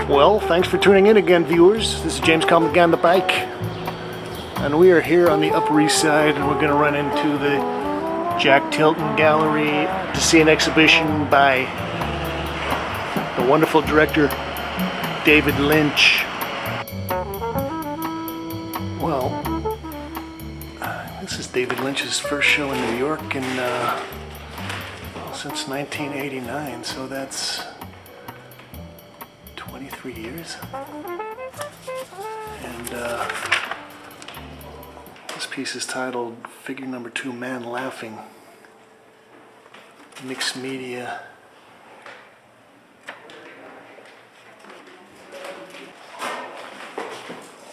Well, thanks for tuning in again, viewers. This is James Comic on the bike, and we are here on the Upper East Side, and we're going to run into the Jack Tilton Gallery to see an exhibition by the wonderful director David Lynch. Well, this is David Lynch's first show in New York since 1989, so that's 23 years. And this piece is titled Figure Number 2, Man Laughing. Mixed media.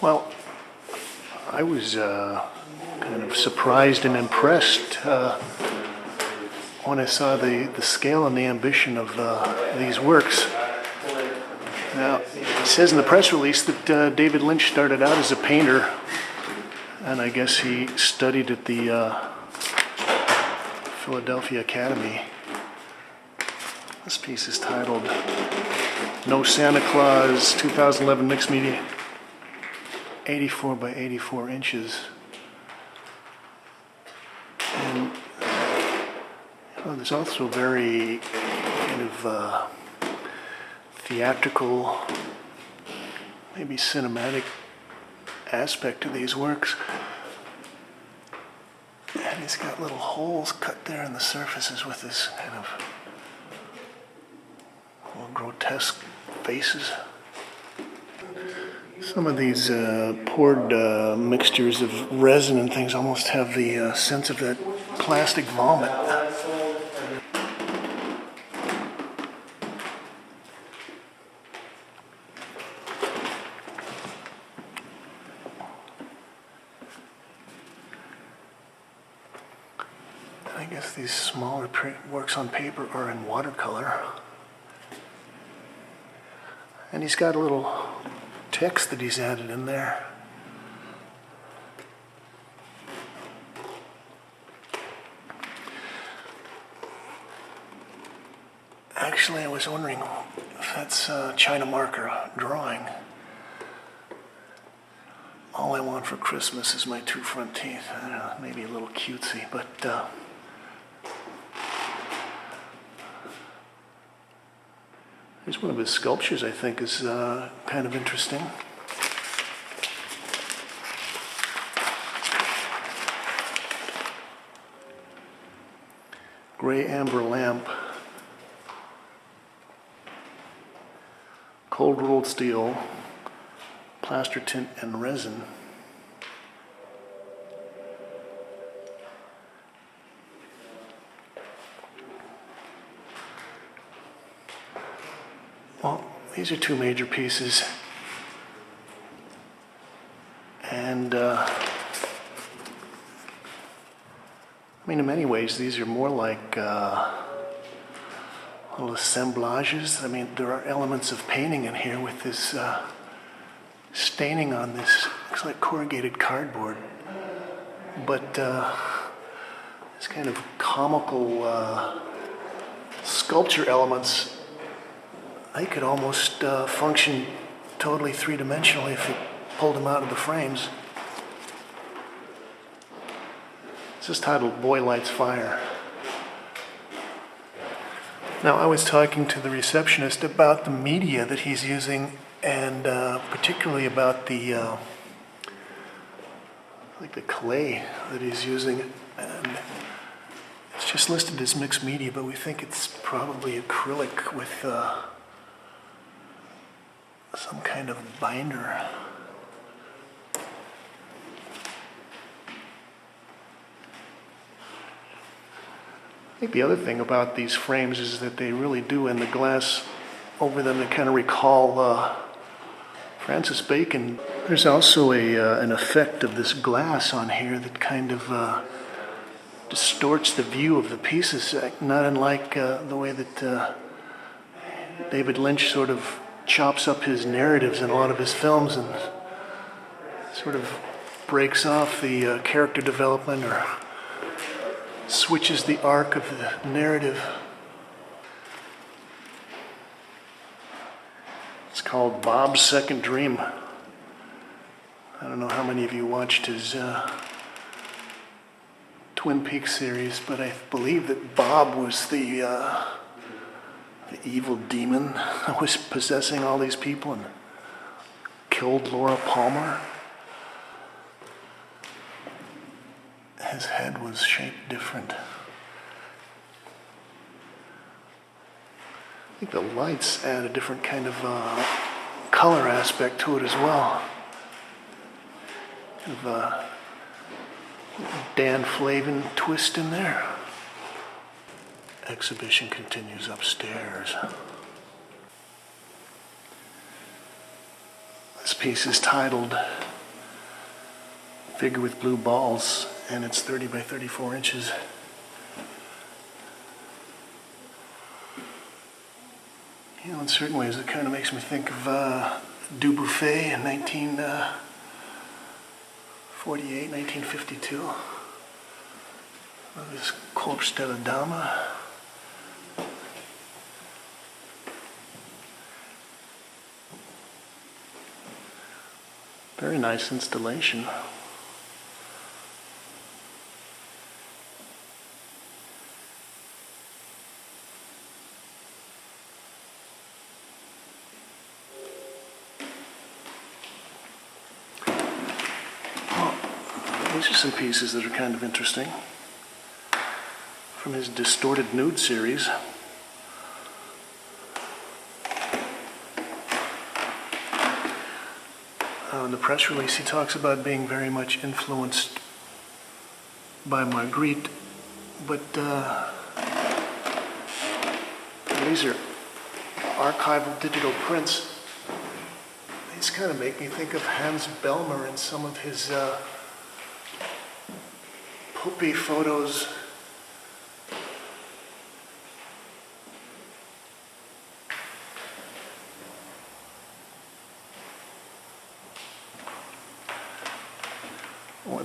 Well, I was kind of surprised and impressed when I saw the scale and the ambition of these works. Now, it says in the press release that David Lynch started out as a painter, and I guess he studied at the Philadelphia Academy. This piece is titled No Santa Claus, 2011 mixed media, 84 by 84 inches. And there's also very kind of theatrical, maybe cinematic aspect to these works. And he's got little holes cut there in the surfaces with this kind of little grotesque faces. Some of these poured mixtures of resin and things almost have the sense of that plastic vomit. I guess these smaller works on paper are in watercolor. And he's got a little text that he's added in there. Actually, I was wondering if that's China marker drawing. All I want for Christmas is my two front teeth. I don't know, maybe a little cutesy, but here's one of his sculptures I think is kind of interesting. Gray amber lamp. Cold rolled steel. Plaster tint and resin. Well, these are two major pieces, and I mean, in many ways, these are more like little assemblages. I mean, there are elements of painting in here with this staining on this, looks like corrugated cardboard, but this kind of comical sculpture elements. They could almost function totally three-dimensionally if you pulled them out of the frames. This is titled Boy Lights Fire. Now, I was talking to the receptionist about the media that he's using, and particularly about the like the clay that he's using. And it's just listed as mixed media, but we think it's probably acrylic with some kind of binder. I think the other thing about these frames is that they really do, and the glass over them, they kind of recall Francis Bacon. There's also an effect of this glass on here that kind of distorts the view of the pieces, not unlike the way that David Lynch sort of chops up his narratives in a lot of his films and sort of breaks off the character development or switches the arc of the narrative. It's called Bob's Second Dream. I don't know how many of you watched his Twin Peaks series, but I believe that Bob was the evil demon that was possessing all these people and killed Laura Palmer. His head was shaped different. I think the lights add a different kind of color aspect to it as well. Kind of a Dan Flavin twist in there. Exhibition continues upstairs. This piece is titled Figure with Blue Balls, and it's 30 by 34 inches. You know, in certain ways it kind of makes me think of Dubuffet in 1948, 1952. This Corpse della Dama. Very nice installation. These are some pieces that are kind of interesting from his Distorted Nude series. In the press release, he talks about being very much influenced by Marguerite, but these are archival digital prints. These kind of make me think of Hans Bellmer and some of his poopy photos. I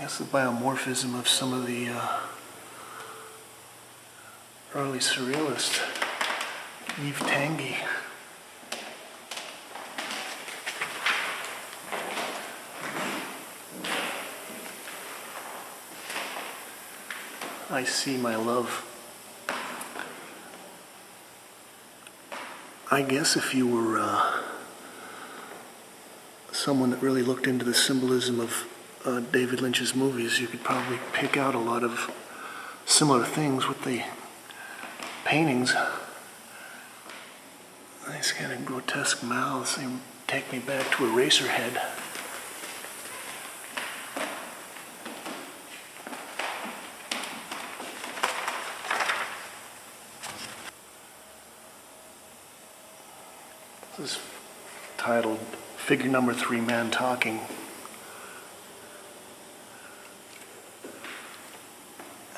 guess the biomorphism of some of the early surrealists, Yves Tanguy. I See My Love. I guess if you were someone that really looked into the symbolism of David Lynch's movies, you could probably pick out a lot of similar things with the paintings. These kind of grotesque mouths, they take me back to Eraserhead. This is titled Figure Number 3, Man Talking.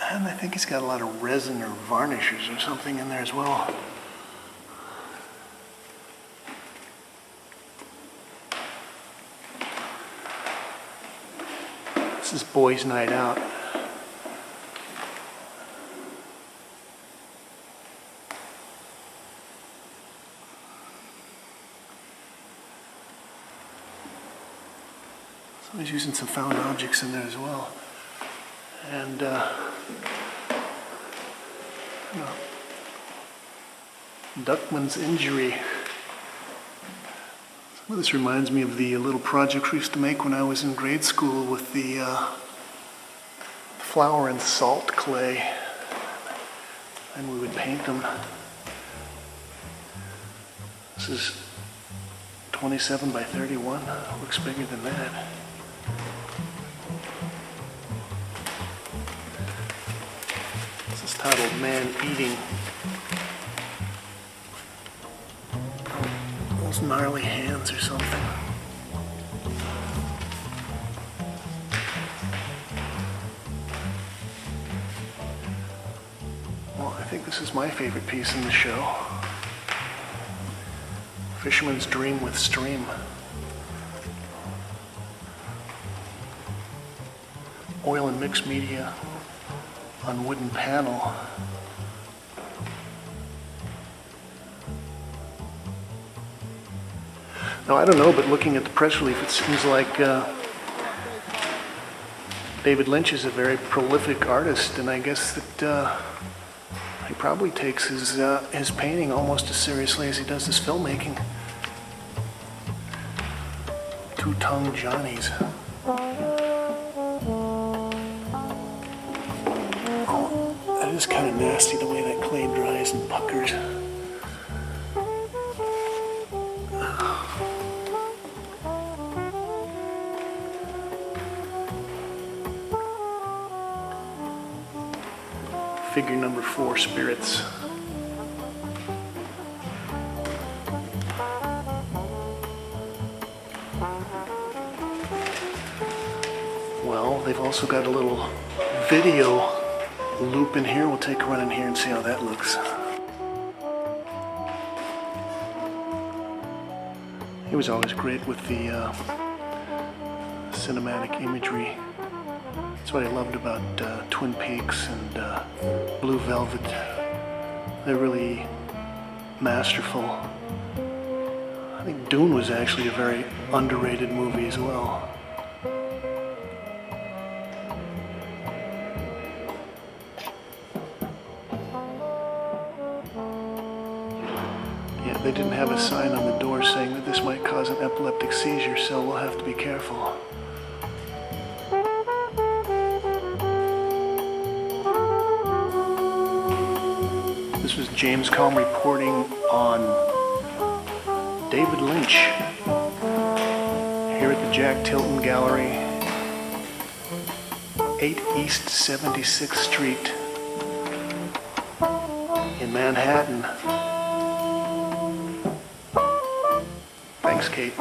And I think he's got a lot of resin or varnishes or something in there as well. This is Boys' Night Out. So he's using some found objects in there as well. And Duckman's Injury. Some of this reminds me of the little projects we used to make when I was in grade school with the flour and salt clay. And we would paint them. This is 27 by 31. Looks bigger than that. This is titled Man Eating. Those gnarly hands or something. Well, I think this is my favorite piece in the show. Fisherman's Dream with Stream. Oil and mixed media on wooden panel. Now, I don't know, but looking at the press release, it seems like David Lynch is a very prolific artist, and I guess that he probably takes his painting almost as seriously as he does his filmmaking. Two-tongued Johnnies. Oh, that is kind of nasty the way that clay dries and puckers. Figure number 4, Spirits. Well, they've also got a little video loop in here. We'll take a run in here and see how that looks. He was always great with the cinematic imagery. That's what I loved about Twin Peaks and Blue Velvet. They're really masterful. I think Dune was actually a very underrated movie as well. Yeah, they didn't have a sign on the door saying that this might cause an epileptic seizure, so we'll have to be careful. This was James Combe reporting on David Lynch here at the Jack Tilton Gallery, 8 East 76th Street in Manhattan. Thanks, Kate.